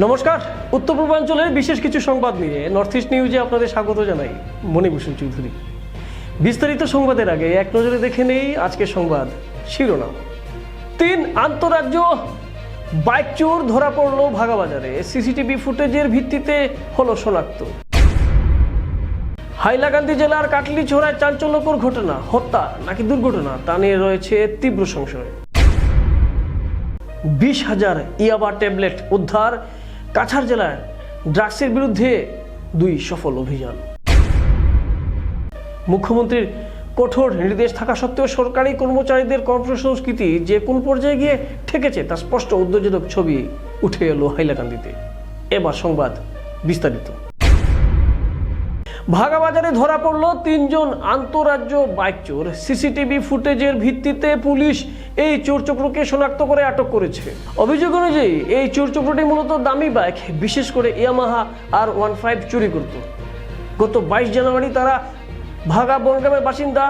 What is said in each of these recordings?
নমস্কার, উত্তর পূর্বাঞ্চলের বিশেষ কিছু সংবাদ নিয়ে নর্থ ইস্ট নিউজে আপনাদের স্বাগত জানাই। মণিভূষণ চৌধুরী। বিস্তারিত সংবাদের আগে এক নজরে দেখে নেই আজকের সংবাদ শিরোনাম। 3 আন্তঃরাজ্য বাইক চোর ধরা পড়ল ভাগাবাজারে, সিসিটিভি ফুটেজের ভিত্তিতে হলো শনাক্ত। হাইলাকান্দি জেলার কাটলিছড়ায় চাঞ্চল্যকর ঘটনা, হত্যা নাকি দুর্ঘটনা তা নিয়ে রয়েছে তীব্র সংশয়। 20,000 ইয়াবা ট্যাবলেট উদ্ধার, কাছাড় জেলায় ড্রাগসের বিরুদ্ধে 2 সফল অভিযান। মুখ্যমন্ত্রীর কঠোর নির্দেশ থাকা সত্ত্বেও সরকারি কর্মচারীদের কর্মসংস্কৃতি যে কোন পর্যায়ে গিয়ে ঠেকেছে তা স্পষ্ট উদ্বেগজনক ছবি উঠে এলো হাইলাকান্দিতে। এবার সংবাদ বিস্তারিত। ভাগাবাজারে ধরা পড়ল 3 জন আন্তঃরাজ্য বাইক চোর। সিসিটিভি ফুটেজের ভিত্তিতে পুলিশ এই চোরচক্রকে শনাক্ত করে আটক করেছে। অভিযোগ অনুযায়ী এই চোরচক্রটি মূলত দামি বাইক, বিশেষ করে ইয়ামাহা R15 চুরি করত। গত 22 জানুয়ারি তারা ভাগা বনগ্রামের বাসিন্দা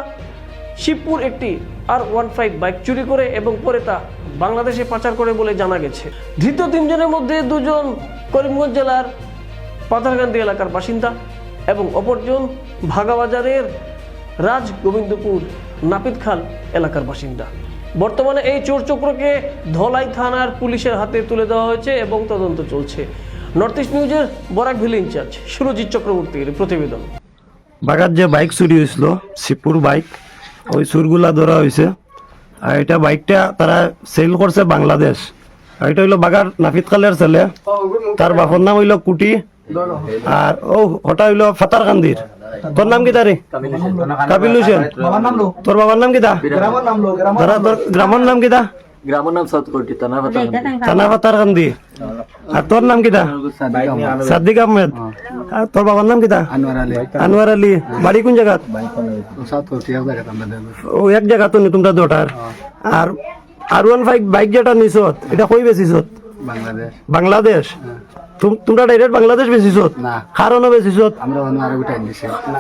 শিবপুর একটি R15 বাইক চুরি করে এবং পরে তা বাংলাদেশে পাচার করে বলে জানা গেছে। ধৃত 3 জনের মধ্যে 2 জন করিমগঞ্জ জেলার পাথারকান্দি এলাকার বাসিন্দা এবং অপরজন ভাগাবাজারের রাজগোবিন্দপুর নাপিতখাল এলাকার বাসিন্দা। বর্তমানে এই চোরচক্রকে ধলাই থানার পুলিশের হাতে তুলে দেওয়া হয়েছে এবং তদন্ত চলছে। নর্থ ইস্ট নিউজের বরাক ভ্যালি ইনচার্জ সুরজিৎ চক্রবর্তীর প্রতিবেদন। বাগার যে বাইক চুরি হয়েছিল, শিবপুর বাইক, ওই চুরগুলা ধরা হয়েছে। আর এটা বাইকটা তারা সেল করছে বাংলাদেশ। আর এটা হইলো বাগার নাপিতখালের ছেলে, তার বাপর নাম হইলো কুটি, আর ও ওটা হইলো ফাতারকান্দির। তোর নাম কি তারে? কাবিল হোসেন। তোর বাবার নাম কি তা? গ্রামের নাম কি তা? গ্রামের নাম সাতকোটি, থানা ফাতারকান্দি। আর তোর নাম কি তা? সাদ্দিক আহমেদ। আর তোর বাবার নাম কি তা? আনোয়ার আলী। বাড়ি কোন জায়গা? ও এক জায়গা তো নি তোমরা দুটার। আর R15 বাইক যেটা নিছত এটা কই বেচিছত? বাংলাদেশ। তোমরা ডাইরেক্ট বাংলাদেশ বেচিছত? কারণও বেচিছত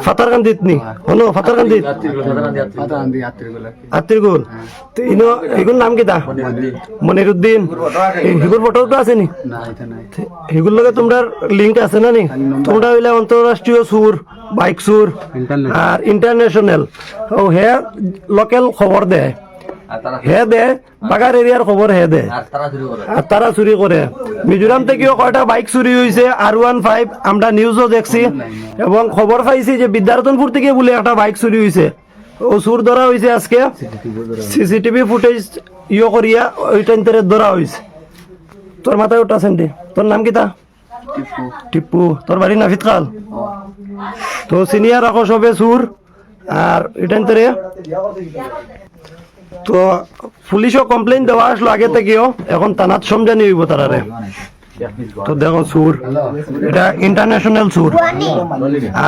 ফাতারকান্দিত নি? হনো ফাতারকান্দিত আত্রিগুল। এগুলোর নাম কি তা? মনিরুদ্দিন। এগুলোর ফটো তো আছে নি? এগুলোর লগে তোমরা লিঙ্ক আছে না নি? তোমরা হইলে অন্তরাষ্ট্রীয় সুর, বাইক সুর আর ইন্টারন্যাশনাল। ও হে লোকাল খবর দেয়, হে দে বাগার এরিয়ার খবর হে দে, আর তারা চুরি করে। মিজোরাম থেকেও কয়টা বাইক চুরি হয়েছে R15, আমরা নিউজও দেখছি এবং খবর পাইছি যে বিদ্যারতনপুর থেকে বলে একটা বাইক চুরি হয়েছে। ও চুর ধরা হয়েছে আজকে, সিসিটিভি ফুটেজ করিয়া ওইটা ধরা হয়েছে। তোর মাথায় ওটা আছেন? তোর নাম কি তা? টিপ্পু। তোর বাড়ি নাফিতখাল। তো সিনিয়র রাখো সবে চুর। আর এটা তো পুলিশও কমপ্লেইন দেওয়া আসলো আগে থেকেও, এখন থানাত সমঝানি হইব তারারে। তো দেখো চুর, এটা ইন্টারন্যাশনাল চুর।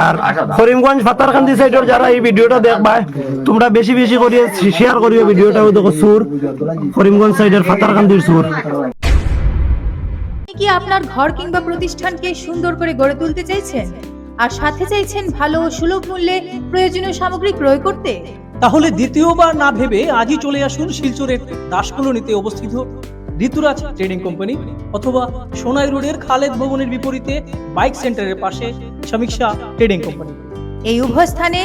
আর করিমগঞ্জ ফাতারকান্দি সাইডের যারা এই ভিডিওটা দেখবা তোমরা বেশি বেশি করিয়ে শেয়ার করিও ভিডিওটা। দেখো চুর, করিমগঞ্জ সাইডের ফাতারকান্দির চুর। কি আপনার ঘর কিংবা প্রতিষ্ঠানকে সুন্দর করে গড়ে তুলতে চাইছেন আর সাথে চাইছেন ভালো ও সুলভ মূল্যে প্রয়োজনীয় সামগ্রী ক্রয় করতে? তাহলে দ্বিতীয়বার না ভেবে আজই চলে আসুন শিলচরের দাস কলোনিতে অবস্থিত ঋতুরাজ ট্রেডিং কোম্পানি অথবা সোনাই রোডের খালেদ ভবনের বিপরীতে বাইক সেন্টারের পাশে সমীক্ষা ট্রেডিং কোম্পানি। এই উভয় স্থানে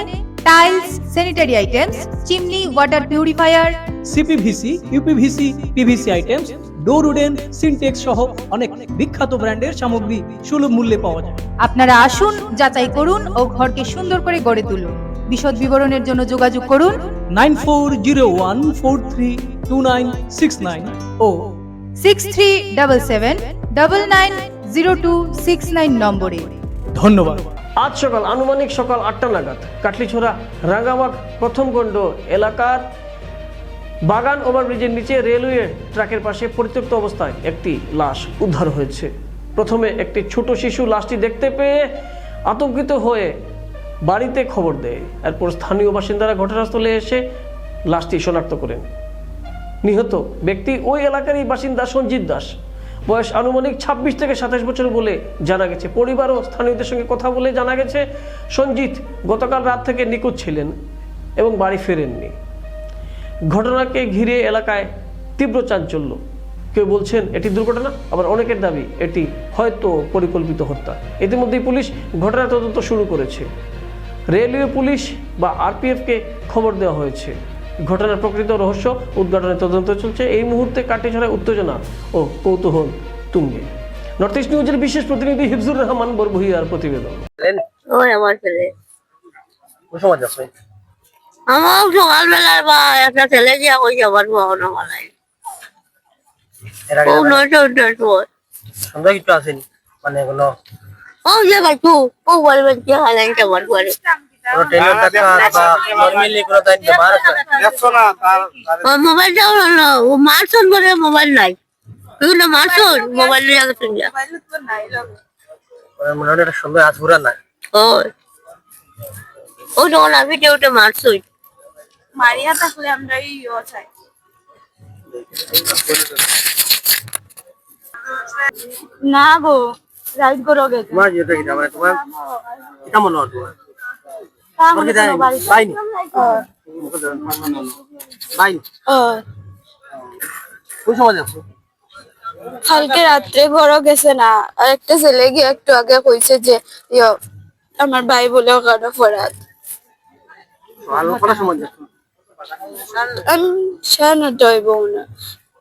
tiles, sanitary items, chimney, water purifier, CPVC, uPVC, PVC items, ডোর উডেন, সিনটেক্স সহ অনেক বিখ্যাত ব্র্যান্ডের সামগ্রী সুলভ মূল্যে পাওয়া যায়। আপনারা আসুন, যাচাই করুন ও ঘরকে সুন্দর করে গড়ে তুলুন। বিশদ বিবরণের জন্য যোগাযোগ করুন 9401432969 ও 6377990269 নম্বরে। ধন্যবাদ। আজ আনুমানিক সকাল 8টা নাগাদ কাটলিছড়া রাঙ্গাবাগ প্রথমগণ্ড এলাকার বাগান ওভারব্রিজের নিচে রেলওয়ে ট্র্যাকের পাশে পরিত্যক্ত অবস্থায় একটি লাশ উদ্ধার হয়েছে। প্রথমে একটি ছোট শিশু লাশটি দেখতে পেয়ে আতঙ্কিত হয়ে বাড়িতে খবর দেয়। এরপর স্থানীয় বাসিন্দারা ঘটনাস্থলে এসে লাশটি শনাক্ত করেন। নিহত ব্যক্তি ওই এলাকারই বাসিন্দা সঞ্জিত দাস, বয়স আনুমানিক 26 থেকে 27 বছর বলে জানা গেছে। পরিবার ও স্থানীয়দের সঙ্গে কথা বলে জানা গেছে সঞ্জিত গতকাল রাত থেকে নিখোঁজ ছিলেন এবং বাড়ি ফেরেননি। ঘটনাকে ঘিরে এলাকায় তীব্র চাঞ্চল্য। কেউ বলছেন এটি দুর্ঘটনা, আবার অনেকের দাবি এটি হয়তো পরিকল্পিত হত্যা। ইতিমধ্যেই পুলিশ ঘটনার তদন্ত শুরু করেছে। রেলওয়ে পুলিশ বা আরপিএফকে খবর দেওয়া হয়েছে। ঘটনার প্রকৃত রহস্য উদ্ঘাটনের তদন্ত চলছে। এই মুহূর্তে কাটিছড়ায় উত্তেজনা ও কৌতূহল তুঙ্গে। নর্থ ইস্ট নিউজের বিশেষ প্রতিনিধি হিফজুর রহমান বরভুইয়ার প্রতিবেদন। ওই আমার ছেলে কোন সময় যাচ্ছে? আমার সকালবেলায় বা একটা ছেলে গিয়া কইছে আমার বহন মালাই এর আগে ও 9:10 সময় সন্ধ্যা কিছু আসেনি, মানে কোনো ও যে বাচ্চু ও বলবেন কি হালাই আমার পরে কোনো ট্রেনের ধাক্কা বা নরমালি কোনো টাইম মার আছে না? মোবাইল দাও না ও মারছন বলে মোবাইল নাই তুই না মারছন মোবাইল নিয়ে গেছেন যা মনে হয় এটা সন্ধ্যা আজ পুরা না। ওই ও যখন আমি উঠে মারছই মারিয়া থাকলে আমরা ইও চাই না গো রাইট করো গে তোমার যেটা কি মানে তোমার এটা মনে হয় তোমার কি জানি পাইনি পাইনি কোন সময় যাচ্ছে? কালকে রাত্রে বড় গেছে না আর একটা ছেলে গিয়ে একটু আগে কইছে যে আমার ভাই বলে ওখানে ফরাত ভালো করার সময় যাচ্ছে। আমি সানা দইব না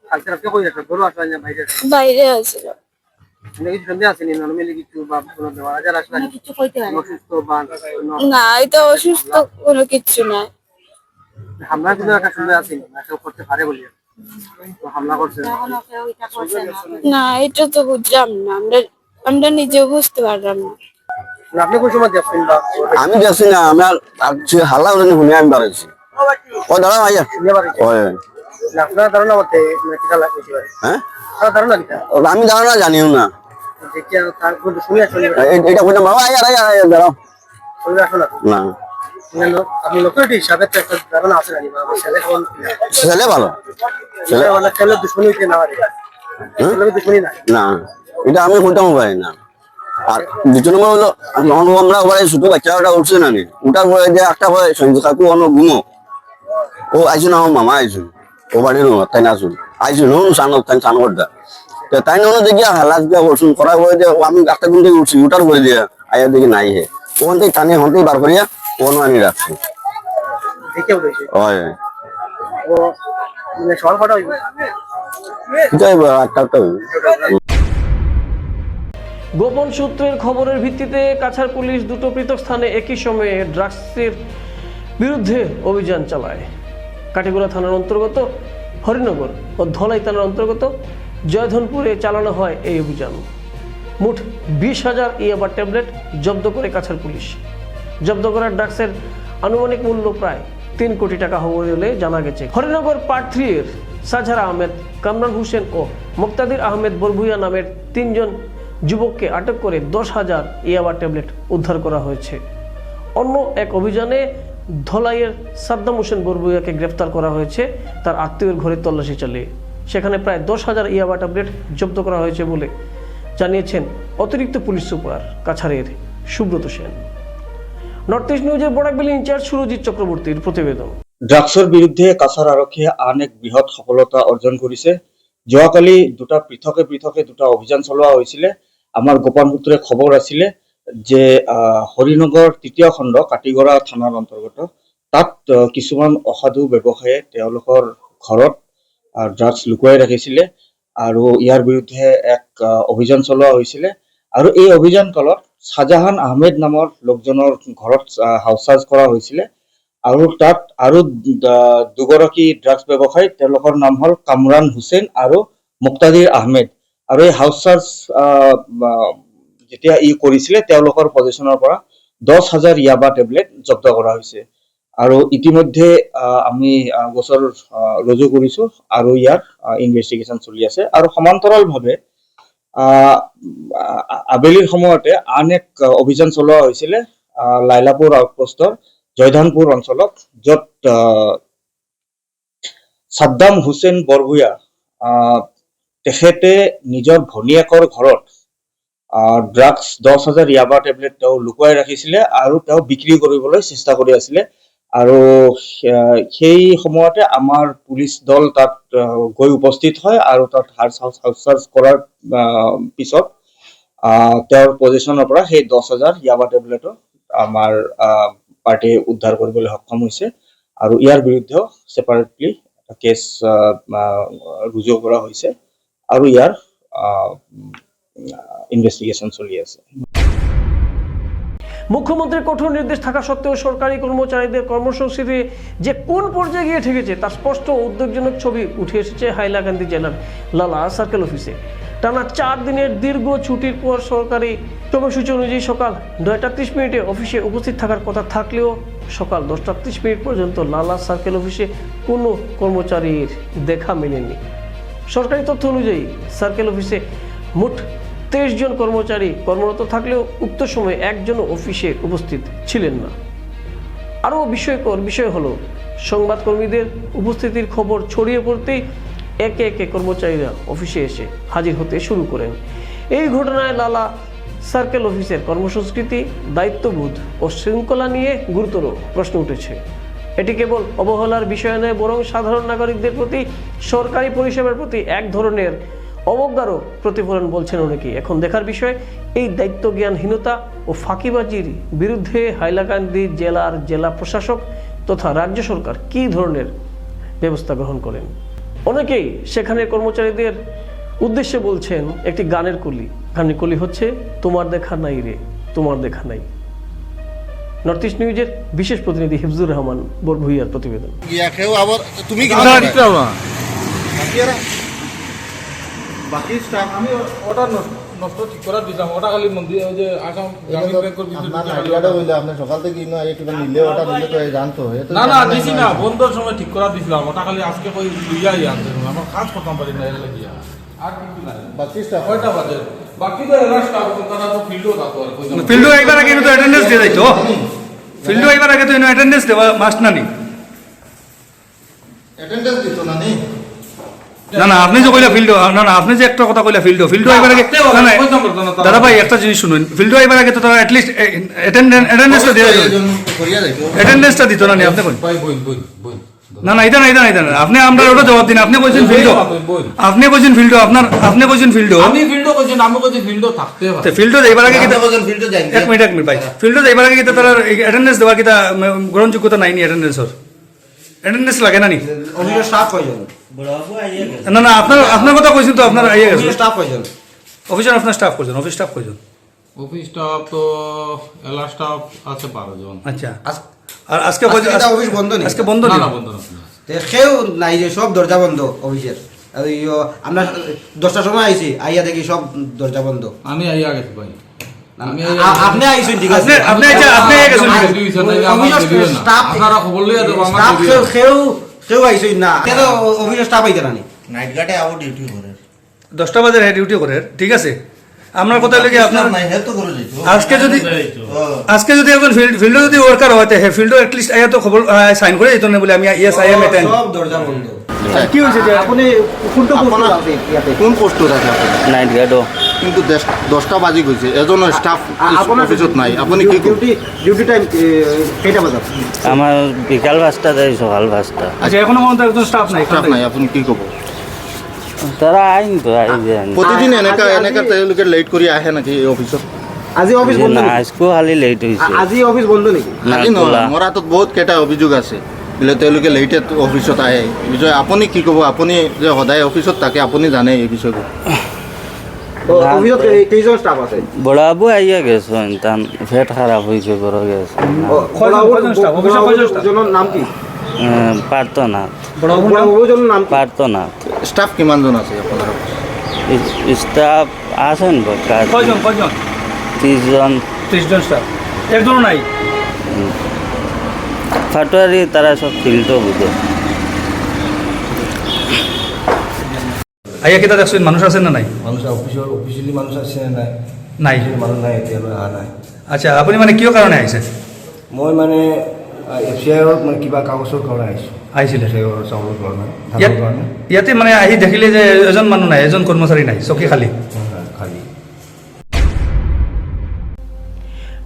কালকে রাতে কই যাচ্ছে? বলো আসলে না বাইরে বাইরে আছিল নাকি সন্ধ্যা আসেনি, নরমালি কিছু বা কোনো দেওয়া যারা আসলে কিছু কইতে হয় অসুস্থ বা না এটা অসুস্থ কোনো কিচ্ছু নাই হামলা কিন্তু একটা সন্ধ্যা আসেনি, কেউ করতে পারে বলি তো হামলা করছে। না এটা তো বুঝলাম না আমরা নিজেও বুঝতে পারলাম না আপনি কোন সময় যাচ্ছেন? বা আমি দেখছি না, আমার হাল্লা করে শুনে আমি বাড়াইছি। ও দাঁড়া ভাইয়া, ওই আপনার ধারণা মতে কিটা লাগছে? হ্যাঁ, আপনার ধারণা কিটা? আমি ধারণা জানিও না। দেখি তার কিন্তু শুনে আসলে এটা কইতাম বাবা আয়া আয়া আয়া দাঁড়াও শুনে আসলে না। আপনি লোকেটি হিসাবে তো একটা ধারণা আছে নাকি? বা ছেলে কোন ছেলে ভালো, ছেলে মানে ছেলে দুশ্মনী হইতে না পারে, ছেলে দুশ্মনী না। না এটা আমি কইতাম পারি না। আর দ্বিতীয় নম্বর হলো যখন আমরা ওখানে ছোট বাচ্চাটা উঠছে না নি, ওটার পরে যে একটা হয় সঞ্জয় কাকু অন্য ঘুমো ও আইসুন, আমার মামা আইসুন, ও বাড়ির তাই না আসুন আইসুন হুন সান সান করতা তাই না দেখি হালাত করছুন করার পরে যে আমি একটা ঘুম থেকে উঠছি, ওটার পরে দিয়ে আয়া দেখি নাই হে ওখান থেকে টানিয়ে হন থেকে বার করিয়া ওখানে আনি রাখছি। দেখে উঠেছে হয় ও মানে সকাল কটা হইবে? এটাই একটা গোপন সূত্রের খবরের ভিত্তিতে কাছাড় পুলিশ দুটো পৃথক স্থানে একই সময়ে ড্রাগসের বিরুদ্ধে অভিযান চালায়। কাটিগড়া থানার অন্তর্গত হরিনগর ও ধলাই থানার অন্তর্গত জয়ধনপুরে চালানো হয় এই অভিযান। মোট 20,000 ইয়াবা ট্যাবলেট জব্দ করে কাছাড় পুলিশ। জব্দ করা ড্রাগসের আনুমানিক মূল্য প্রায় 3 কোটি টাকা হবে বলে জানা গেছে। হরিনগর পার্ট 3 এর সাজহারা আহমেদ, কামরান হোসেন ও মুক্তাদির আহমেদ বরভুইয়া নামের 3 জন যুবককে আটক করে 10,000 ইয়াবা ট্যাবলেট উদ্ধার করা হয়েছে। অন্য এক অভিযানে ধলাইয়ের সাদ্দাম হোসেন বরভুইয়াকে গ্রেফতার করা হয়েছে তার আত্মীয়ের ঘরে তল্লাশি চালিয়ে। সেখানে প্রায় 10,000 ইয়াবা ট্যাবলেট জব্দ করা হয়েছে বলে জানিয়েছেন অতিরিক্ত পুলিশ সুপার কাছাড়ের সুব্রত সেন। নর্থ ইস্ট নিউজের বরাকবেলি ইনচার্জ সুরজিৎ চক্রবর্তীর প্ৰতিবেদন। ড্ৰাগছৰ বিৰুদ্ধে কাছাৰ আৰক্ষীয়ে আন এক বৃহৎ সফলতা অৰ্জন কৰিছে। যোৱাকালি পৃথকে দুটা অভিযান চলোৱা হৈছিলে। আমাৰ গোপন সূত্ৰে খবৰ আছিলে যে হৰিনগৰ 3য় খণ্ড কাটিগড়া থানাৰ অন্তৰ্গত তাত কিছুমান অসাধু ব্যৱসায়ীয়ে তেওঁলোকৰ ঘৰত ড্ৰাগছ লুকুৱাই ৰাখিছিলে আৰু ইয়াৰ বিৰুদ্ধে এক অভিযান চলোৱা হৈছিলে। আৰু এই অভিযান কালত শাহজাহান আহমেদ নামৰ লোকজনৰ ঘৰত হাউচ চাৰ্জ কৰা হৈছিলে আৰু তাত আৰু দুগৰাকী ড্ৰাগছ ব্যৱসায়ী, তেওঁলোকৰ নাম হ'ল কামৰান হুছেইন আৰু মুক্তাদিৰ আহমেদ। আৰু এই হাউচ চাৰ্জ যেতিয়া কৰিছিলে তেওঁলোকৰ পজিশ্যনৰ পৰা 10,000 ইয়াবা টেবলেট জব্দ কৰা হৈছে। আৰু ইতিমধ্যে আমি গোচৰ ৰুজু কৰিছো আৰু ইয়াৰ ইনভেষ্টিগেশ্যন চলি আছে। আৰু সমান্তৰালভাৱে আবেলিৰ সময়তে আন এক অভিযান চলোৱা হৈছিলে লাইলাপুৰ আউটপোষ্টৰ জয়ধানপুৰ অঞ্চলত, য'ত সাদ্দাম হুছেইন বৰভুইয়া তেখেতে নিজৰ ভনীয়েকৰ ঘৰত ড্ৰাগছ 10,000 ইয়াবা টেবলেট তেওঁ লুকুৱাই ৰাখিছিলে আৰু তেওঁ বিক্ৰী কৰিবলৈ চেষ্টা কৰি আছিলে। আৰু সেই সময়তে আমাৰ পুলিচ দল তাত গৈ উপস্থিত হয় আৰু তাত সাৰ্চ কৰাৰ পিছত তেওঁৰ পজিশ্যনৰ পৰা সেই 10,000 ইয়াবা টেবলেটৰ আমাৰ পাৰ্টিয়ে উদ্ধাৰ কৰিবলৈ সক্ষম হৈছে আৰু ইয়াৰ বিৰুদ্ধেও ছেপাৰেটলি কেছ ৰুজু কৰা হৈছে আৰু ইয়াৰ ইনভেষ্টিগেশ্যন চলি আছে। মুখ্যমন্ত্রীর কঠোর নির্দেশ থাকা সত্ত্বেও সরকারি কর্মচারীদের কর্মসংস্কৃতি যে কোন পর্যায়ে গিয়ে ঠেকেছে তার স্পষ্ট উদ্বেগজনক ছবি উঠে এসেছে হাইলাকান্দি জেলার লালা সার্কেল অফিসে। টানা 4 দিনের দীর্ঘ ছুটির পর সরকারি সময়সূচি অনুযায়ী সকাল 9:30 অফিসে উপস্থিত থাকার কথা থাকলেও সকাল 10:30 পর্যন্ত লালা সার্কেল অফিসে কোনো কর্মচারীর দেখা মেলেনি। সরকারি তথ্য অনুযায়ী সার্কেল অফিসে মোট 23 জন কর্মচারী কর্মরত থাকলেও উক্ত সময়ে একজনও অফিসে উপস্থিত ছিলেন না। আরও বিস্ময়কর বিষয় হলো সংবাদকর্মীদের উপস্থিতির খবর ছড়িয়ে পড়তেই একে একে কর্মচারীরা অফিসে এসে হাজির হতে শুরু করেন। এই ঘটনায় লালা সার্কেল অফিসের কর্মসংস্কৃতি, দায়িত্ববোধ ও শৃঙ্খলা নিয়ে গুরুতর প্রশ্ন উঠেছে। এটি কেবল অবহেলার বিষয় নয়, বরং সাধারণ নাগরিকদের প্রতি সরকারি পরিষেবার প্রতি এক ধরনের অবজ্ঞারও প্রতিফলন বলছেন অনেকেই। এখন দেখার বিষয় এই দায়িত্বজ্ঞানহীনতা ও ফাঁকিবাজির বিরুদ্ধে হাইলাকান্দি জেলার জেলা প্রশাসক তথা রাজ্য সরকার কী ধরনের ব্যবস্থা গ্রহণ করেন। অনেকেই সেখানের কর্মচারীদের উদ্দেশ্যে বলছেন একটি গানের কলি হচ্ছে তোমার দেখা নাই রে, তোমার দেখা নাই। নর্থ ইস্ট নিউজের বিশেষ প্রতিনিধি হিফজুর রহমান বরভুইয়ার প্রতিবেদন। বাকি স্টাফ আমি ওটা নষ্ট ঠিক করা দিলাম, ওটা খালি মন্দির ওই যে আসাম গ্রামীণ ব্যাংকের বিদ্যুৎ আপনি সকাল থেকে কিনা নিলে ওটা নিলে তো জানতো না না দিছি না, বন্ধর সময় ঠিক করা দিছিলাম, ওটা খালি আজকে কই লইয়াই আনতে আমার কাজ করতাম পারি না এর লাগিয়া আর কিছু নাই। বাকি স্টাফ কয়টা বাজে বাকি তো এরা স্টাফ তারা তো ফিল্ডও থাকতো আর কই ফিল্ডও একবার আগে তো অ্যাটেন্ডেন্স দিয়ে যাইতো, ফিল্ডও একবার আগে তো অ্যাটেন্ডেন্স দেওয়া মাস্ট না নি, অ্যাটেন্ডেন্স দিত না নি। না না আপনি যে কইলা ফিল্ডও, না না আপনি যে একটা কথা কইলা ফিল্ডও এবার আগে, না না দাদা ভাই একটা জিনিস শুনুন, ফিল্ডও এবার আগে তো তারা অ্যাটলিস্ট অ্যাটেন্ডেন্সটা দিয়ে অ্যাটেন্ডেন্সটা দিত না নি আপনি কই না না এটা না এটা না এটা না আপনি আমরা ওটা জবাব দিন। আপনি কইছেন ফিল্ডও, আপনি কইছেন ফিল্ডও, আপনার আপনি কইছেন ফিল্ডও, আমি ফিল্ডও কইছেন, আমি কইছি ফিল্ডও থাকতে হবে। তো ফিল্ডও এবার আগে কিটা এক মিনিট ভাই, ফিল্ডও এবার আগে কিটা তারা অ্যাটেন্ডেন্স দেওয়া কিটা গ্রহণযোগ্যতা নাই নি, অ্যাটেন্ডেন্সর অ্যাটেন্ডেন্স লাগে না নি। অফিসের স্টাফ কয়জন? না না আপনার আপনার কথা কইছেন তো, আপনার আইয়া গেছে স্টাফ কয়জন? অফিসার আপনার স্টাফ কইছেন, অফিস স্টাফ কইছেন? অফিস স্টাফ তো এলা স্টাফ আছে 12 জন। আচ্ছা আর আজকে অফিস বন্ধ নেই? আজকে বন্ধ না নেই, না বন্ধ না। কেউ নাই যে সব দরজা বন্ধ অফিসের। আমরা 10টার সময় আইছি, আইয়া দেখি সব দরজা বন্ধ। আমি আইয়া গেছি ভাই, আপনি আইছেন ঠিক আছে, আপনি আপনি আইয়া গেছেন আপনারা খবর লইয়া দেব আমার কেউ আইছেন না, কেন অফিসের স্টাফ আইতে না নি? 10টা বাজে ডিউটি করে, ঠিক আছে। আমার কথা লাগে আপনার আজকে যদি একজন ফিল্ড যদি ওয়ার্কার হয় ফিল্ডও এটলিস্ট আইয়া তো খবর সাইন করে দিত না বলে আমি ইয়েস আই এম অ্যাটেন্ড। সব দরজা বন্ধ। কি হয়েছে যে আপনি কোন পোস্টত আছে আপনি? নাইট গার্ডও কিন্তু 10টা বাজি গৈছে, এজন স্টাফ অফিসত নাই, আপনি কি ডিউটি টাইম কেইটা বাজাত? আমার বিকাল 5টা যাই সকাল 5টা। আচ্ছা এখনো পর্যন্ত একজন স্টাফ নাই, স্টাফ নাই, আপনি কি কব? তারা আইন তো আই যান প্রতিদিন এনেকা তেওঁলোকে লেট কৰি আহে নাকি এই অফিসত? আজি অফিস বন্ধ না নেকি? আজকো খালি লেট হইছে। আজি অফিস বন্ধ নেকি? আজি নহয়, মোৰ হাতত বহুত কেইটা অভিযোগ আছে বোলে তেওঁলোকে লেটে অফিসত আহে। বিষয়ে আপুনি কি ক'ব? আপুনি যে সদায় অফিসত থাকে, আপুনি জানে এই বিষয়টো। অফিসত কেইজন স্টাফ আছে? বড়াবু আইয়া গেছেন, তান পেট খারাপ হয়েছে বড় গেছে। জনের নাম কি? পারতনাথ। জনের নাম কি? পারতনাথ। স্টাফ কিমানজন আছে আপোনাৰ? স্টাফ আছেন কাজ কয়জন কয়জন? 30 জন। 30 জন স্টাফ, একজন নাই। ফাটোয়ারি তারা সব ফিল্ডও বুঝে। আইয়া কিটা দেখছেন মানুষ আছেন না নাই? মানুষ অফিচিয়ালি মানুষ আছে নাই? নাই মানুষ নাই, এতিয়ালৈ অহা নাই। আচ্ছা আপুনি মানে কিয় কাৰণে আহিছে? মই মানে এফচিআইত মানে কিবা কাগজৰ কাৰণে আহিছোঁ। আহিছিলে চাউলৰ কাৰণে, ইয়াত ইয়াতে মানে আহি দেখিলে যে এজন মানুহ নাই, এজন কৰ্মচাৰী নাই, চকী খালী। খালী।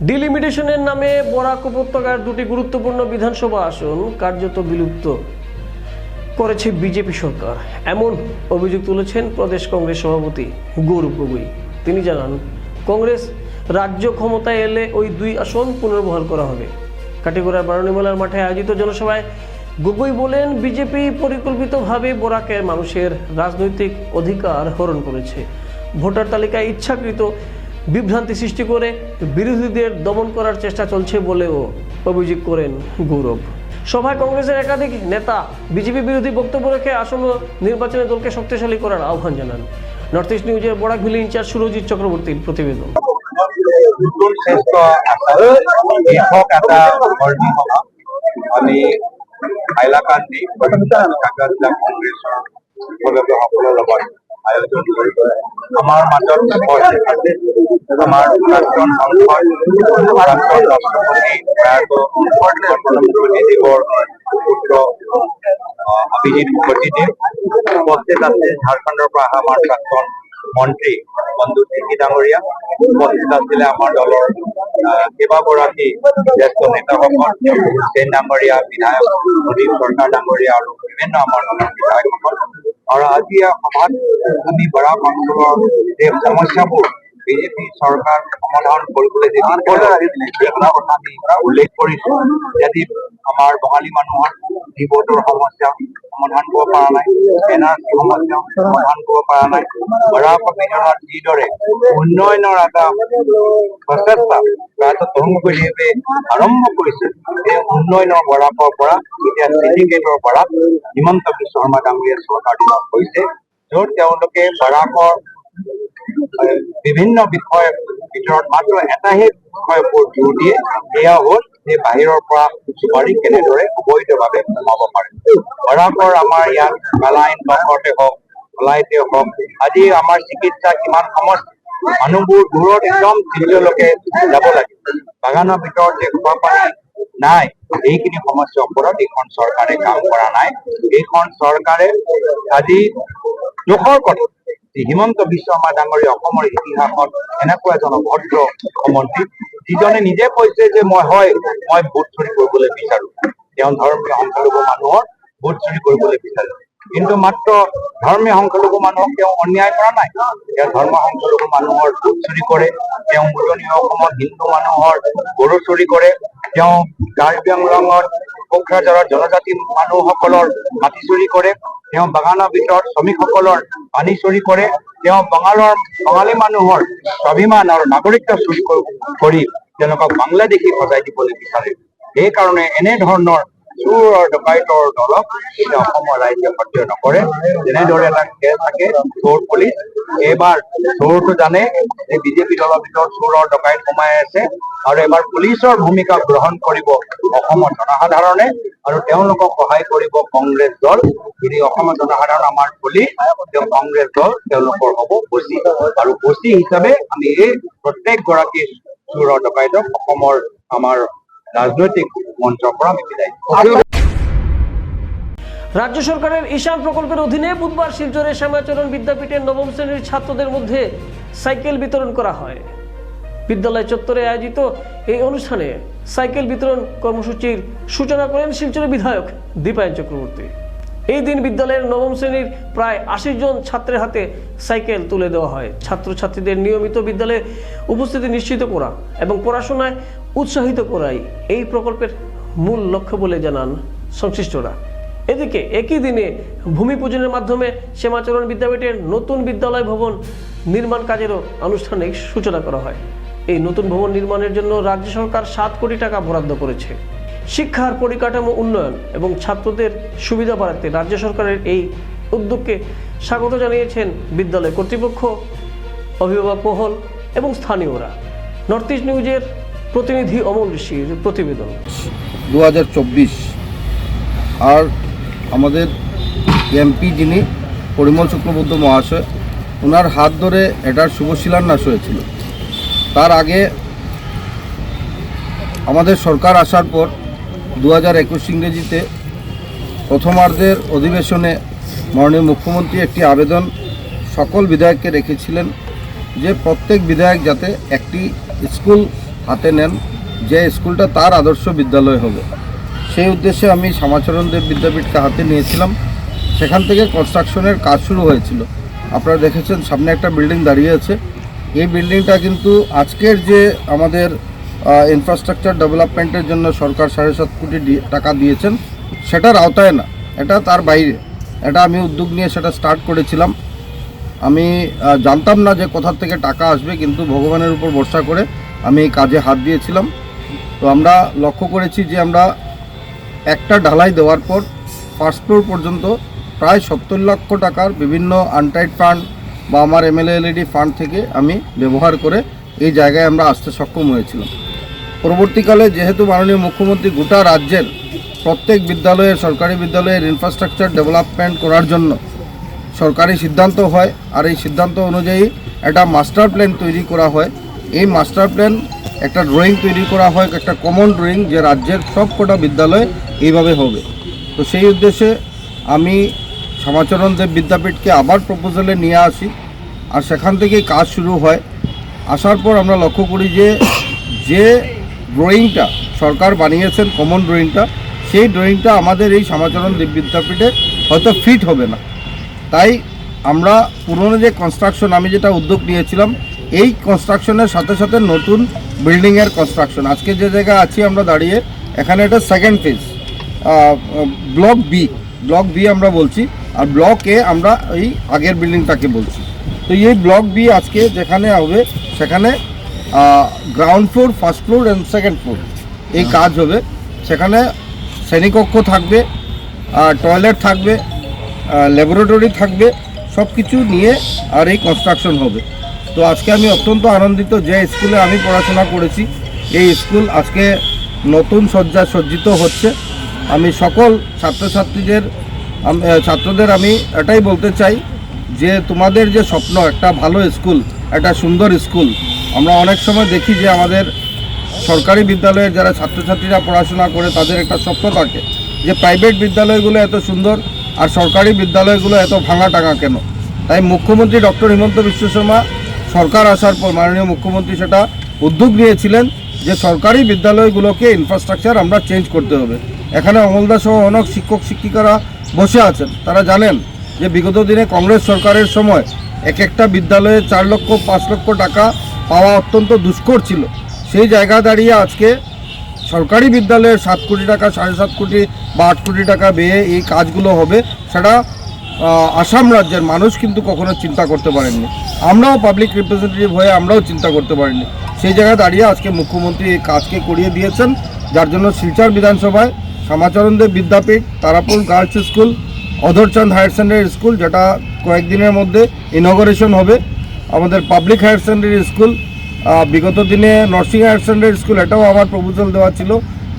ডিলিমিটেশনের নামে বরাক উপত্যকার দুটি গুরুত্বপূর্ণ বিধানসভা আসন কার্যত বিলুপ্ত করেছে বিজেপি সরকার, এমন অভিযোগ তুলেছেন প্রদেশ কংগ্রেস সভাপতি গৌরব গগৈ। তিনি জানান, কংগ্রেস রাজ্য ক্ষমতায় এলে ওই দুই আসন পুনর্বহাল করা হবে। কাটিগড়ার বারণীমেলার মাঠে আয়োজিত জনসভায় গগৈ বলেন, বিজেপি পরিকল্পিতভাবে বরাকের মানুষের রাজনৈতিক অধিকার হরণ করেছে। ভোটার তালিকায় ইচ্ছাকৃত বিভ্রান্তি সৃষ্টি করে বিরোধীদের দমন করার চেষ্টা চলছে বলেও অভিযোগ করেন গৌরব। সভায় কংগ্রেসের একাধিক নেতা বিজেপি বিরোধী বক্তব্য রেখে আসন্ন নির্বাচনে দলকে শক্তিশালী করার আহ্বান জানান। নর্থ ইস্ট নিউজের বরাক ভ্যালি ইনচার্জ সুরজিৎ চক্রবর্তীর প্রতিবেদন। নতুন শ্রেষ্ঠ কৃষক এটা ভৰ্তি সভা আমি হাইলাকান্দি কাগজা কংগ্ৰেছৰ সদস্যসকলৰ লগত আয়োজন কৰিব। আমাৰ মাজত আমাৰ প্ৰাক্তন সাংসদ প্ৰাক্তন ৰাষ্ট্ৰপতি প্ৰয়াত মোদীদেৱৰ পুত্ৰ অভিজিৎ মুখাৰ্জীদেৱ উপস্থিত আছে। ঝাৰখণ্ডৰ পৰা অহা আমাৰ প্ৰাক্তন মন্ত্ৰী বন্ধু টিকি ডাঙৰীয়া উপস্থিত আছিলে। আমাৰ দলৰ কেইবাগৰাকী জ্যেষ্ঠ নেতাসকল, সেন ডাঙৰীয়া, বিধায়ক মোদী চৰকাৰ ডাঙৰীয়া আৰু বিভিন্ন আমাৰ দলৰ বিধায়কসকল। আৰু আজি সভাত আমি বৰাক অঞ্চলৰ যে সমস্যাবোৰ বিজেপি চৰকাৰ সমাধান কৰিবলৈ যে কথা আমি উল্লেখ কৰিছো, যদি আমাৰ বঙালী মানুহৰ জীৱনৰ সমস্যা সমাধান কৰিব পৰা নাই, এনআৰচি সমস্যা সমাধান কৰিব পৰা নাই, বৰাক অভিযানত যিদৰে উন্নয়নৰ এটা প্ৰচেষ্টা প্ৰায়ত তৰুণগৈদেৱে আৰম্ভ কৰিছে, সেই উন্নয়নৰ বৰাকৰ পৰা এতিয়া চিণ্ডিকেটৰ পৰা হিমন্ত বিশ্ব শৰ্মা ডাঙৰীয়া চৰকাৰ দিনত হৈছে, য'ত তেওঁলোকে বৰাকৰ বিভিন্ন বিষয়ৰ ভিতৰত মাত্ৰ এটাহে বিষয়ৰ ওপৰত জোৰ দিয়ে, সেয়া হ'ল যে বাহিৰৰ পৰা চুপাৰী কেনেদৰে অবৈধভাৱে সোমাব পাৰে। বৰাকৰ আমাৰ ইয়াত কালাইন বাকতে হওক, কলাইতে হওক, আজি আমাৰ চিকিৎসা কিমান সমস্যা, মানুহবোৰ দূৰত একদম দিল্লীলৈকে যাব লাগে, বাগানৰ ভিতৰত যে খোৱা পানী নাই, এইখিনি সমস্যাৰ ওপৰত এইখন চৰকাৰে কাম কৰা নাই। এইখন চৰকাৰে আজি দুখৰ কথা হিমন্ত বিশ্ব শৰ্মা ডাঙৰীয়া অসমৰ ইতিহাসত এনেকুৱা এজন অভদ্ৰ মুখ্যমন্ত্ৰী, যিজনে নিজে কৈছে যে মই ভোট চুৰি কৰিবলৈ বিচাৰো, তেওঁ ধৰ্মীয় সংখ্যালঘু মানুহৰ ভোট চুৰি কৰিবলৈ বিচাৰে, কিন্তু মাত্ৰ ধৰ্মীয় সংখ্যালঘু মানুহক তেওঁ অন্যায় কৰা নাই, তেওঁ ধৰ্ম সংখ্যালঘু মানুহৰ ভোট চুৰি কৰে, তেওঁ উজনি অসমত হিন্দু মানুহৰ গৰু চুৰি কৰে, তেওঁ কাৰ্বি আংলঙত কোকৰাঝাৰৰ জনজাতি মানুহসকলৰ মাটি চুৰি কৰে, তেওঁ বাগানৰ ভিতৰত শ্ৰমিকসকলৰ পানী চুৰি কৰে, তেওঁ বঙালী মানুহৰ স্বাভিমান আৰু নাগৰিকত্ব চুৰি কৰি তেওঁলোকক বাংলাদেশী সজাই দিবলৈ বিচাৰে। সেইকাৰণে এনেধৰণৰ চোৰ আৰু ডকাইতৰ দলক এতিয়া অসমৰ ৰাইজে সহ্য নকৰে। যেনেদৰে এটা খেল থাকে চোৰ পুলিচ, এইবাৰ চোৰটো জানে যে বিজেপি দলৰ ভিতৰত চোৰ আৰু ডকাইত সোমাই আছে, আৰু এবাৰ পুলিচৰ ভূমিকা গ্ৰহণ কৰিব অসমৰ জনসাধাৰণে, আৰু তেওঁলোকক সহায় কৰিব কংগ্ৰেছ দল। যদি অসমৰ জনসাধাৰণ আমাৰ পুলিচ, তেওঁ কংগ্ৰেছ দল তেওঁলোকৰ হ'ব বচি, আৰু বচি হিচাপে আমি এই প্ৰত্যেকগৰাকী চোৰ আৰু ডকাইতক অসমৰ আমাৰ রাজনৈতিক মঞ্চৰ পৰা আমি বিদায়। রাজ্য সরকারের ঈশান প্রকল্পের অধীনে বুধবার শিলচরে শ্যামাচরণ বিদ্যাপীঠের নবম শ্রেণীর ছাত্রদের মধ্যে সাইকেল বিতরণ করা হয়। বিদ্যালয় চত্বরে আয়োজিত এই অনুষ্ঠানে সাইকেল বিতরণ কর্মসূচির সূচনা করেন শিলচরের বিধায়ক দীপায়ন চক্রবর্তী। এই দিন বিদ্যালয়ের নবম শ্রেণীর প্রায় ৮০ জন ছাত্রের হাতে সাইকেল তুলে দেওয়া হয়। ছাত্রছাত্রীদের নিয়মিত বিদ্যালয়ে উপস্থিতি নিশ্চিত করা এবং পড়াশোনায় উৎসাহিত করাই এই প্রকল্পের মূল লক্ষ্য বলে জানান সংশ্লিষ্টরা। এদিকে একই দিনে ভূমি পূজনের মাধ্যমে শ্যামাচরণ বিদ্যাপীঠের নতুন বিদ্যালয় ভবন নির্মাণ কাজেরও আনুষ্ঠানিক সূচনা করা হয়। এই নতুন ভবন নির্মাণের জন্য রাজ্য সরকার ৭ কোটি টাকা বরাদ্দ করেছে। শিক্ষার পরিকাঠামো উন্নয়ন এবং ছাত্রদের সুবিধা বাড়াতে রাজ্য সরকারের এই উদ্যোগকে স্বাগত জানিয়েছেন বিদ্যালয় কর্তৃপক্ষ, অভিভাবক মহল এবং স্থানীয়রা। নর্থ ইস্ট নিউজের প্রতিনিধি অমল ঋষির প্রতিবেদন। 2024 আর আমাদের এমপি যিনি পরিমল চক্রবর্তী মহাশয়, ওনার হাত ধরে এটার শুভ শিলান্যাস হয়েছিল। তার আগে আমাদের সরকার আসার পর 2021 ইংরেজিতে প্রথমার্ধের অধিবেশনে মাননীয় মুখ্যমন্ত্রী একটি আবেদন সকল বিধায়ককে রেখেছিলেন যে প্রত্যেক বিধায়ক যাতে একটি স্কুল হাতে নেন যে স্কুলটা তার আদর্শ বিদ্যালয় হবে। সেই উদ্দেশ্যে আমি শ্যামাচরণ দেব বিদ্যাপীঠকে হাতে নিয়েছিলাম। সেখান থেকে কনস্ট্রাকশনের কাজ শুরু হয়েছিল। আপনারা দেখেছেন সামনে একটা বিল্ডিং দাঁড়িয়ে আছে। এই বিল্ডিংটা কিন্তু আজকের যে আমাদের ইনফ্রাস্ট্রাকচার ডেভেলপমেন্টের জন্য সরকার 7.5 কোটি টাকা দিয়েছেন সেটার আওতায় না, এটা তার বাইরে। এটা আমি উদ্যোগ নিয়ে সেটা স্টার্ট করেছিলাম। আমি জানতাম না যে কোথা থেকে টাকা আসবে, কিন্তু ভগবানের উপর ভরসা করে আমি এই কাজে হাত দিয়েছিলাম। তো আমরা লক্ষ্য করেছি যে আমরা একটা ঢালাই দেওয়ার পর ফার্স্ট ফ্লোর পর্যন্ত প্রায় 70 লক্ষ টাকার বিভিন্ন আনটাইড ফান্ড বা আমার MLA-LED ফান্ড থেকে আমি ব্যবহার করে এই জায়গায় আমরা আসতে সক্ষম হয়েছিলাম। পরবর্তীকালে যেহেতু মাননীয় মুখ্যমন্ত্রী গোটা রাজ্যের প্রত্যেক বিদ্যালয়ের, সরকারি বিদ্যালয়ের ইনফ্রাস্ট্রাকচার ডেভেলপমেন্ট করার জন্য সরকারি সিদ্ধান্ত হয়, আর এই সিদ্ধান্ত অনুযায়ী একটা মাস্টার প্ল্যান তৈরি করা হয়। এই মাস্টার প্ল্যান একটা ড্রয়িং তৈরি করা হয়, একটা কমন ড্রয়িং, যে রাজ্যের সব কটা বিদ্যালয় এইভাবে হবে। তো সেই উদ্দেশ্যে আমি শ্যামাচরণ দেব বিদ্যাপীঠকে আবার প্রপোজালে নিয়ে আসি, আর সেখান থেকেই কাজ শুরু হয়। আসার পর আমরা লক্ষ্য করি যে ড্রয়িংটা সরকার বানিয়েছেন, কমন ড্রয়িংটা, সেই ড্রয়িংটা আমাদের এই শ্যামাচরণ দেব বিদ্যাপীঠে হয়তো ফিট হবে না। তাই আমরা পুরনো যে কনস্ট্রাকশন, আমি যেটা উদ্যোগ নিয়েছিলাম, এই কনস্ট্রাকশনের সাথে সাথে নতুন বিল্ডিংয়ের কনস্ট্রাকশন। আজকে যে জায়গায় আছি আমরা দাঁড়িয়ে, এখানে এটা সেকেন্ড ফেজ, ব্লক বি আমরা বলছি, আর ব্লক এ আমরা এই আগের বিল্ডিংটাকে বলছি। তো এই ব্লক বি আজকে যেখানে হবে সেখানে ground floor, first floor and second floor এই কাজ হবে। সেখানে শ্রেণীকক্ষ থাকবে, টয়লেট থাকবে, ল্যাবরেটরি থাকবে, সব কিছু নিয়ে আর এই কনস্ট্রাকশন হবে। তো আজকে আমি অত্যন্ত আনন্দিত যে স্কুলে আমি পড়াশোনা করেছি এই স্কুল আজকে নতুন সজ্জায় সজ্জিত হচ্ছে। আমি সকল ছাত্রদের আমি এটাই বলতে চাই যে তোমাদের যে স্বপ্ন একটা ভালো স্কুল, একটা সুন্দর স্কুল, আমরা অনেক সময় দেখি যে আমাদের সরকারি বিদ্যালয়ের যারা ছাত্রছাত্রীরা পড়াশোনা করে তাদের একটা স্বপ্ন থাকে যে প্রাইভেট বিদ্যালয়গুলো এত সুন্দর আর সরকারি বিদ্যালয়গুলো এত ভাঙা টাঙা কেন। তাই মুখ্যমন্ত্রী ডক্টর হিমন্ত বিশ্ব শর্মা সরকার আসার পর মাননীয় মুখ্যমন্ত্রী সেটা উদ্যোগ নিয়েছিলেন যে সরকারি বিদ্যালয়গুলোকে ইনফ্রাস্ট্রাকচার আমরা চেঞ্জ করতে হবে। এখানে অমলদা সহ অনেক শিক্ষক শিক্ষিকারা বসে আছেন, তারা জানেন যে বিগত দিনে কংগ্রেস সরকারের সময় এক একটা বিদ্যালয়ে 4 লক্ষ 5 লক্ষ টাকা পাওয়া অত্যন্ত দুষ্কর ছিল। সেই জায়গা দাঁড়িয়ে আজকে সরকারি বিদ্যালয়ে 7 কোটি টাকা, 7.5 কোটি বা 8 কোটি টাকা ব্যয়ে এই কাজগুলো হবে, সেটা আসাম রাজ্যের মানুষ কিন্তু কখনো চিন্তা করতে পারেননি। আমরাও পাবলিক রিপ্রেজেন্টেটিভ হয়ে আমরাও চিন্তা করতে পারিনি। সেই জায়গায় দাঁড়িয়ে আজকে মুখ্যমন্ত্রী এই কাজকে করিয়ে দিয়েছেন, যার জন্য শিলচর বিধানসভায় Shyamacharan Deb Vidyapith, Tarapur girls school, Adharchand higher secondary school, যেটা কয়েকদিনের মধ্যে ইনগরেশন হবে, আমাদের পাবলিক হায়ার সেকেন্ডারি স্কুল, বিগত দিনে নরসিং হায়ার সেকেন্ডারি স্কুল, এটাও আমার প্রপোজাল দেওয়া ছিল,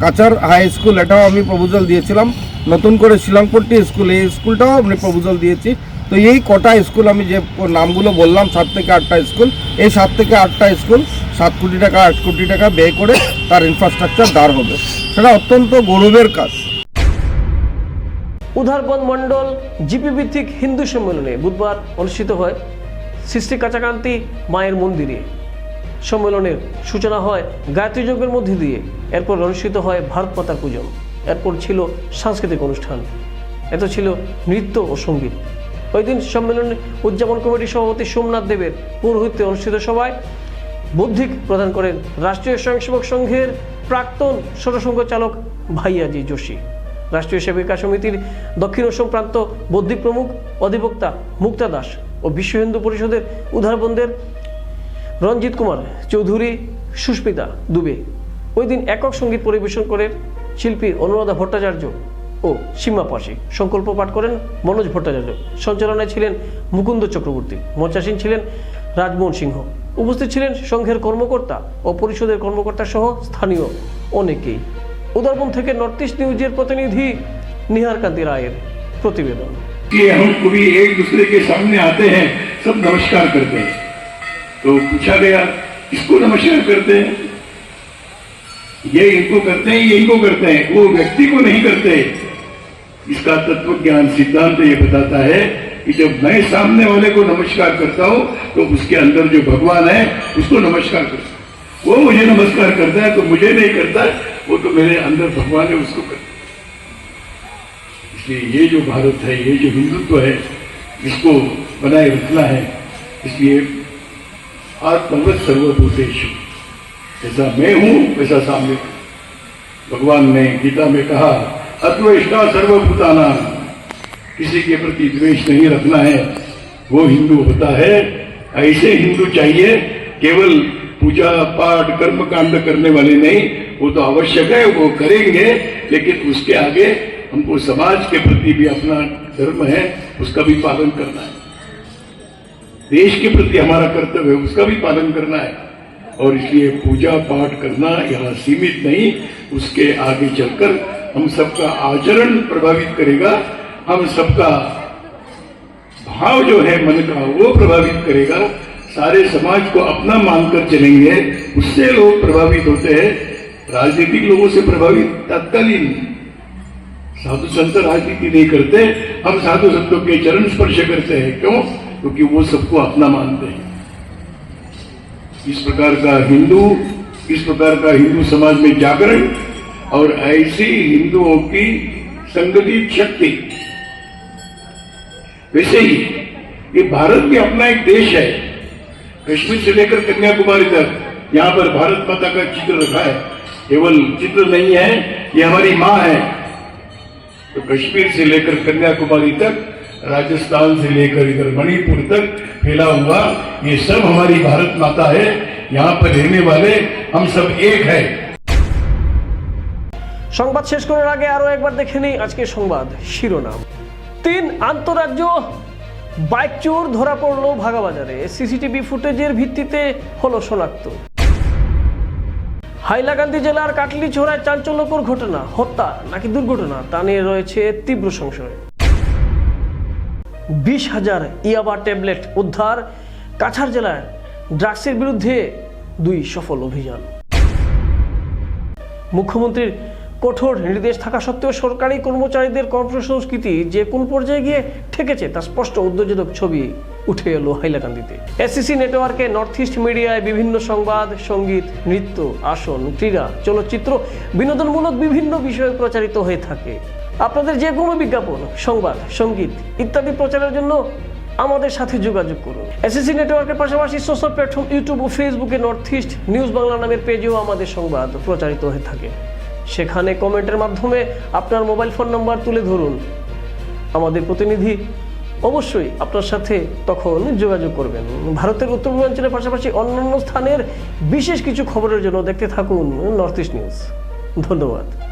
কাচার হাই স্কুল, এটাও আমি প্রপোজাল দিয়েছিলাম, নতুন করে শিলংপট্টি স্কুল, এই স্কুলটাও আমি প্রপোজাল দিয়েছি। তো এই কটা স্কুল আমি যে নামগুলো বললাম 7 থেকে 8টা স্কুল, এই 7 থেকে 8টা স্কুল 7 কোটি টাকা 8 কোটি টাকা ব্যয় করে তার ইনফ্রাস্ট্রাকচার দাঁড় হবে, সেটা অত্যন্ত গৌরবের কাজ। উধারবন মণ্ডল জিপি ভিত্তিক হিন্দু সম্মেলনে বুধবার অনুষ্ঠিত হয় শ্রী শ্রী কাচাকান্তি মায়ের মন্দিরে। সম্মেলনের সূচনা হয় গায়ত্রী যজ্ঞের মধ্যে দিয়ে, এরপর অনুষ্ঠিত হয় ভারত মাতার পূজন, এরপর ছিল সাংস্কৃতিক অনুষ্ঠান, এত ছিল নৃত্য ও সঙ্গীত। ওই দিন সম্মেলনে উদযাপন কমিটির সভাপতি সোমনাথ দেবের পৌরোহিত্যে অনুষ্ঠিত সভায় বৌদ্ধিক প্রদান করেন রাষ্ট্রীয় স্বয়ংসেবক সংঘের প্রাক্তন সরসংঘ চালক ভাইয়াজি যোশী, রাষ্ট্রীয় সেবিকা সমিতির দক্ষিণ অসম প্রান্ত বৌদ্ধিক প্রমুখ অধিবক্তা মুক্তা দাস ও বিশ্ব হিন্দু পরিষদের উধারবন্দের রঞ্জিত কুমার চৌধুরী, সুস্মিতা দুবে। ওই দিন একক সঙ্গীত পরিবেশন করেন শিল্পী অনুরাধা ভট্টাচার্য ও সীমা পাশি, সংকল্প পাঠ করেন মনোজ ভট্টাচার্য, সঞ্চালনায় ছিলেন মুকুন্দ চক্রবর্তী, মঞ্চাসীন ছিলেন রাজমোহন সিংহ, উপস্থিত ছিলেন সংঘের কর্মকর্তা ও পরিষদের কর্মকর্তা সহ স্থানীয় অনেকেই। उधरबन থেকে नॉर्थ ईस्ट न्यूज़ের প্রতিনিধি নিহার কান্তি রায়ের प्रतिवेदन। कि हम कभी एक दूसरे के सामने आते हैं, सब नमस्कार करते हैं, तो पूछा गया इसको नमस्कार करते हैं, ये इनको करते हैं, ये इनको करते हैं, वो व्यक्ति को नहीं करते। इसका तत्व ज्ञान सिद्धांत ये बताता है कि जब मैं सामने वाले को नमस्कार करता हूँ तो उसके अंदर जो भगवान है उसको नमस्कार करता हूँ। वो मुझे नमस्कार करता है तो मुझे नहीं करता, वो तो मेरे अंदर भगवान है उसको करता। इसलिए ये जो भारत है, ये जो हिंदुत्व है, इसको बनाए रखना है। इसलिए आत्मवत सर्वभूतेषु, जैसा मैं हूं वैसा सामने। भगवान ने गीता में कहा अद्वेष्टा सर्वभूतानां, किसी के प्रति द्वेष नहीं रखना है, वो हिंदू होता है। ऐसे हिंदू चाहिए, केवल पूजा पाठ कर्म कांड करने वाले नहीं, वो तो आवश्यक है, वो करेंगे, लेकिन उसके आगे हमको समाज के प्रति भी अपना धर्म है उसका भी पालन करना है, देश के प्रति हमारा कर्तव्य है उसका भी पालन करना है। और इसलिए पूजा पाठ करना यहाँ सीमित नहीं, उसके आगे चलकर हम सबका आचरण प्रभावित करेगा, हम सबका भाव जो है मन का वो प्रभावित करेगा। सारे समाज को अपना मानकर चलेंगे, उससे लोग प्रभावित होते हैं। राजनीतिक लोगों से प्रभावित तत्कालीन, साधु संत राजनीति नहीं करते, हम साधु संतों के चरण स्पर्श करते हैं। क्यों? क्योंकि वो सबको अपना मानते हैं। इस प्रकार का हिंदू समाज में जागरण और ऐसी हिंदुओं की संगठित शक्ति। वैसे ही ये भारत भी अपना एक देश है, कश्मीर से लेकर कन्याकुमारी तक यहाँ पर भारत माता का चित्र रखा है। केवल चित्र नहीं है, ये हमारी माँ है। तो कश्मीर से लेकर कन्याकुमारी तक, राजस्थान से लेकर इधर मणिपुर तक फैला हुआ ये सब हमारी भारत माता है। यहाँ पर रहने वाले हम सब एक है। সংবাদ শেষ করার আগে আরো একবার দেখে নিই আজকের সংবাদ শিরোনাম। 3 আন্তঃরাজ্য বাইক চোর ধরা পড়লো ভাগাবাজারে, সিসিটিভি ফুটেজের ভিত্তিতে হলো শনাক্ত। হাইলাকান্দি জেলার কাটলিছড়ায় চাঞ্চল্যকর ঘটনা, হত্যা নাকি দুর্ঘটনা তা নিয়ে রয়েছে তীব্র সংশয়। 20,000 ইয়াবা ট্যাবলেট উদ্ধার, কাছাড় জেলায় ড্রাগসের বিরুদ্ধে 2 সফল অভিযান। মুখ্যমন্ত্রীর কঠোর নির্দেশ থাকা সত্ত্বেও সরকারি কর্মচারীদের কর্মসংস্কৃতি যে কোন পর্যায়ে গিয়ে ঠেকেছে তা স্পষ্ট উদ্বেগজনক ছবি উঠে এলো হাইলাকান্দিতে। এসসিসি নেটওয়ার্কে নর্থ ইস্ট মিডিয়ায় বিভিন্ন সংবাদ, সঙ্গীত, নৃত্য, আসন, ক্রীড়া, চলচ্চিত্র, বিনোদনমূলক বিভিন্ন বিষয় প্রচারিত হয়ে থাকে। আপনাদের যে কোনো বিজ্ঞাপন, সংবাদ, সঙ্গীত ইত্যাদি প্রচারের জন্য আমাদের সাথে যোগাযোগ করুন। এসএসসি নেটওয়ার্কের পাশাপাশি সোশ্যাল প্ল্যাটফর্ম ইউটিউব ও ফেসবুকে নর্থ ইস্ট নিউজ বাংলা নামের পেজেও আমাদের সংবাদ প্রচারিত হয়ে থাকে। সেখানে কমেন্টের মাধ্যমে আপনার মোবাইল ফোন নাম্বার তুলে ধরুন, আমাদের প্রতিনিধি অবশ্যই আপনার সাথে তখন যোগাযোগ করবেন। ভারতের উত্তর পূর্বাঞ্চলের পাশাপাশি অন্যান্য স্থানের বিশেষ কিছু খবরের জন্য দেখতে থাকুন নর্থ ইস্ট নিউজ। ধন্যবাদ।